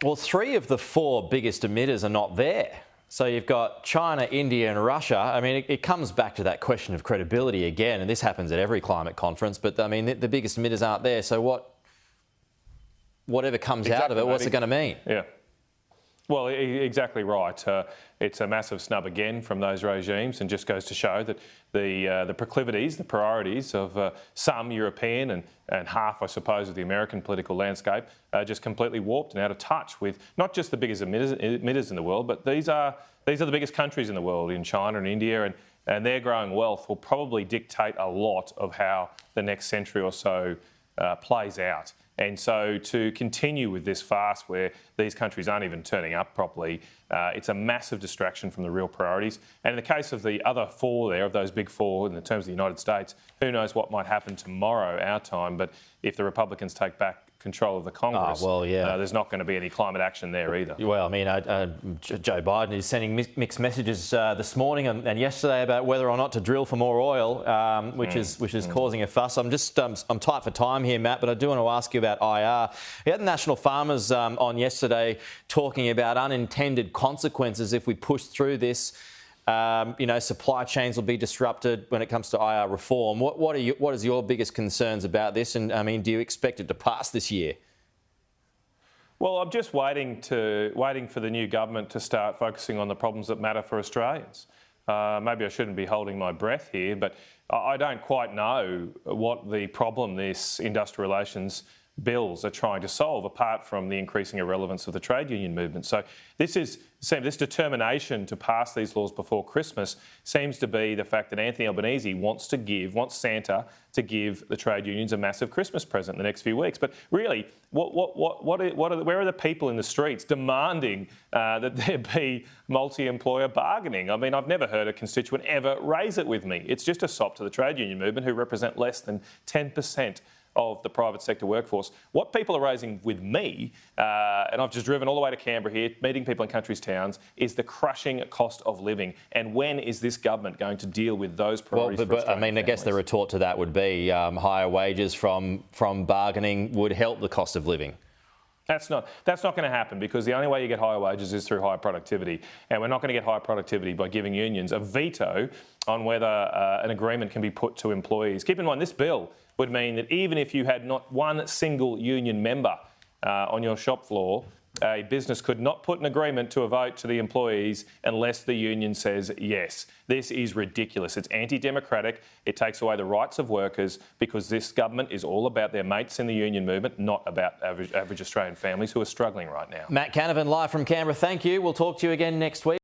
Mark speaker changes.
Speaker 1: Well, 3 of the 4 biggest emitters are not there. So you've got China, India and Russia. I mean, it comes back to that question of credibility again, and this happens at every climate conference, but I mean, the biggest emitters aren't there. So whatever comes out of it, what's it going to mean?
Speaker 2: Yeah. Well, exactly right. It's a massive snub again from those regimes, and just goes to show that the proclivities, the priorities of some European and half, I suppose, of the American political landscape are just completely warped and out of touch with not just the biggest emitters in the world, but these are the biggest countries in the world, in China and India, and their growing wealth will probably dictate a lot of how the next century or so plays out. And so to continue with this farce where these countries aren't even turning up properly, it's a massive distraction from the real priorities. And in the case of the other 4 there, of those big 4 in the terms of the United States, who knows what might happen tomorrow, our time. But if the Republicans take back control of the Congress, there's not going to be any climate action there either.
Speaker 1: Well, I mean, Joe Biden is sending mixed messages this morning and yesterday about whether or not to drill for more oil, which is causing a fuss. I'm tight for time here, Matt, but I do want to ask you about IR. We had the National Farmers on yesterday talking about unintended consequences if we push through this. Supply chains will be disrupted when it comes to IR reform. What is your biggest concerns about this? And I mean, do you expect it to pass this year?
Speaker 2: Well, I'm just waiting for the new government to start focusing on the problems that matter for Australians. Maybe I shouldn't be holding my breath here, but I don't quite know what the problem this industrial relations bills are trying to solve, apart from the increasing irrelevance of the trade union movement. So this determination to pass these laws before Christmas seems to be the fact that Anthony Albanese wants Santa to give the trade unions a massive Christmas present in the next few weeks. But really, where are the people in the streets demanding that there be multi-employer bargaining? I mean, I've never heard a constituent ever raise it with me. It's just a sop to the trade union movement, who represent less than 10% of the private sector workforce. What people are raising with me, and I've just driven all the way to Canberra here, meeting people in countries' towns, is the crushing cost of living. And when is this government going to deal with those priorities?
Speaker 1: But I mean, I guess the retort to that would be higher wages from bargaining would help the cost of living.
Speaker 2: That's not going to happen, because the only way you get higher wages is through higher productivity. And we're not going to get higher productivity by giving unions a veto on whether an agreement can be put to employees. Keep in mind, this bill would mean that even if you had not one single union member on your shop floor, a business could not put an agreement to a vote to the employees unless the union says yes. This is ridiculous. It's anti-democratic. It takes away the rights of workers, because this government is all about their mates in the union movement, not about average Australian families who are struggling right now.
Speaker 1: Matt Canavan, live from Canberra. Thank you. We'll talk to you again next week.